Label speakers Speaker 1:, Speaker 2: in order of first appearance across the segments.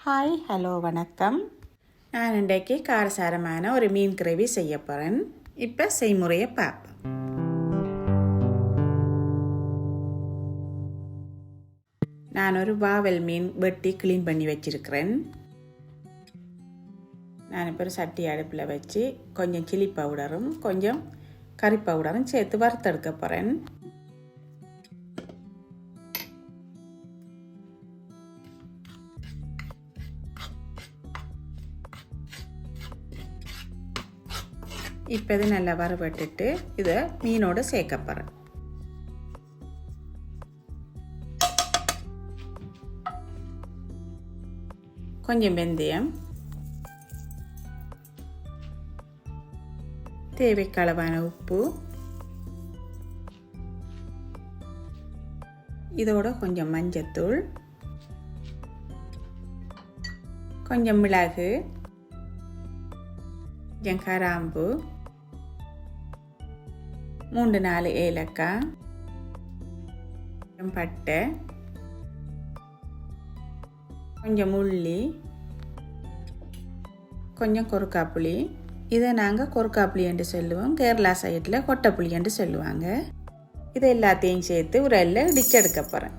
Speaker 1: Hi hello வணக்கம். நான் இன்றைக்கு காரசாரமான ஒரு மீன் கிரேவி செய்ய போகிறேன். இப்போ செய்முறையை பார்ப்போம். நான் ஒரு வாவல் மீன் வெட்டி க்ளீன் பண்ணி வச்சிருக்கிறேன். நான் இப்போ ஒரு சட்டி அடுப்பில் வச்சு கொஞ்சம் சில்லி பவுடரும் கொஞ்சம் கறி பவுடரும் சேர்த்து வறுத்தெடுக்க போகிறேன். இப்போ இது நல்லா வறுபட்டுட்டு இதை மீனோடு சேர்க்க போகிறேன். கொஞ்சம் வெந்தயம், தேவைக்கு அளவான உப்பு, இதோட கொஞ்சம் மஞ்சத்தூள், கொஞ்சம் மிளகு, கொஞ்சம் கராம்பு, 3-4 ஏலக்காய், கொஞ்சம் பட்டை, கொஞ்சம் உள்ளி, கொஞ்சம் கொருக்காப்புளி. இதை நாங்கள் கொருக்காப்புளி என்று சொல்லுவோம். கேரளா சைடில் கொட்டைப்புளி என்று சொல்லுவாங்க. இதை எல்லாத்தையும் சேர்த்து உரல்ல இடிச்செடுக்க போகிறேன்.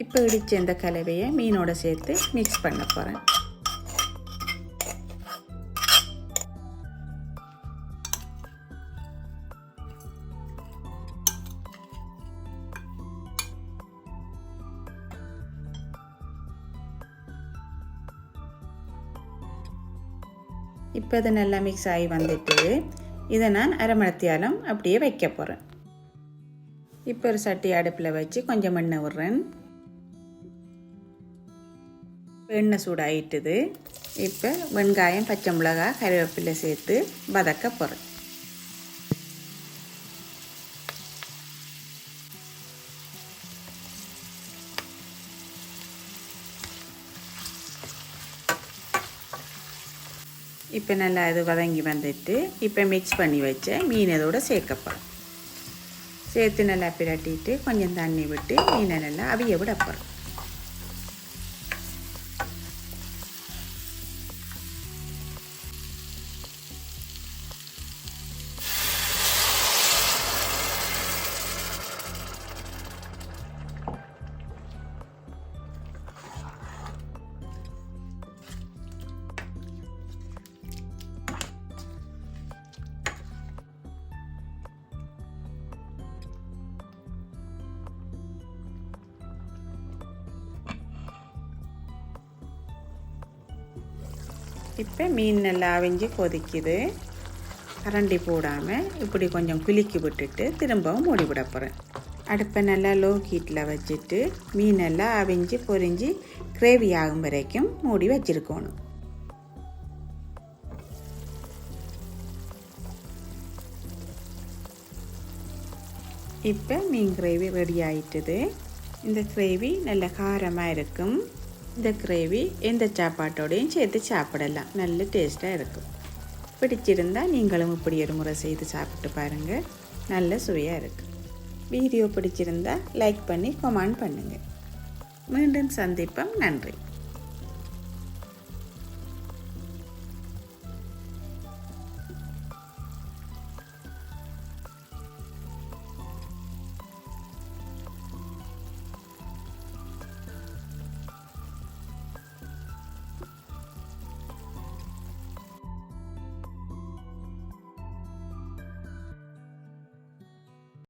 Speaker 1: இப்போ இடித்த இந்த கலவையை மீனோட சேர்த்து மிக்ஸ் பண்ண போகிறேன். இப்போ இது நல்லா மிக்ஸ் ஆகி வந்துட்டு இதை நான் அரை மணித்தியாலம் அப்படியே வைக்க போகிறேன். இப்போ ஒரு சட்டி அடுப்பில் வச்சு கொஞ்சம் எண்ணெய் விடுறேன். எண்ணெய் சூடாயிட்டுது. இப்போ வெங்காயம், பச்சை மிளகாய், கறிவேப்பிலை சேர்த்து வதக்க போகிறேன். இப்போ நல்லா இது வதங்கி வந்துட்டு இப்போ மிக்ஸ் பண்ணி வச்ச மீன் இதோட சேர்க்க போகிறேன். சேர்த்து நல்லா பிரட்டிட்டு கொஞ்சம் தண்ணி விட்டு மீனை நல்லா அவிய விட போகிறேன். இப்போ மீன் நல்லா அவிஞ்சு கொதிக்குது. கரண்டி போடாமல் இப்படி கொஞ்சம் குலுக்கி விட்டுட்டு திரும்பவும் மூடி விட போகிறேன். அடுப்பை நல்லா லோ ஹீட்டில் வச்சுட்டு மீன் எல்லாம் அவிஞ்சு பொரிஞ்சு கிரேவி ஆகும் வரைக்கும் மூடி வச்சுருக்கணும். இப்போ மீன் கிரேவி ரெடி ஆயிட்டுது. இந்த கிரேவி நல்ல காரமாக இருக்கும். இந்த கிரேவி எந்த சாப்பாட்டோடையும் சேர்த்து சாப்பிடலாம். நல்ல டேஸ்ட்டாக இருக்கும். பிடிச்சிருந்தால் நீங்களும் இப்படி ஒரு முறை செய்து சாப்பிட்டு பாருங்கள். நல்ல சுவையாக இருக்குது. வீடியோ பிடிச்சிருந்தால் லைக் பண்ணி கமெண்ட் பண்ணுங்கள். மீண்டும் சந்திப்போம். நன்றி.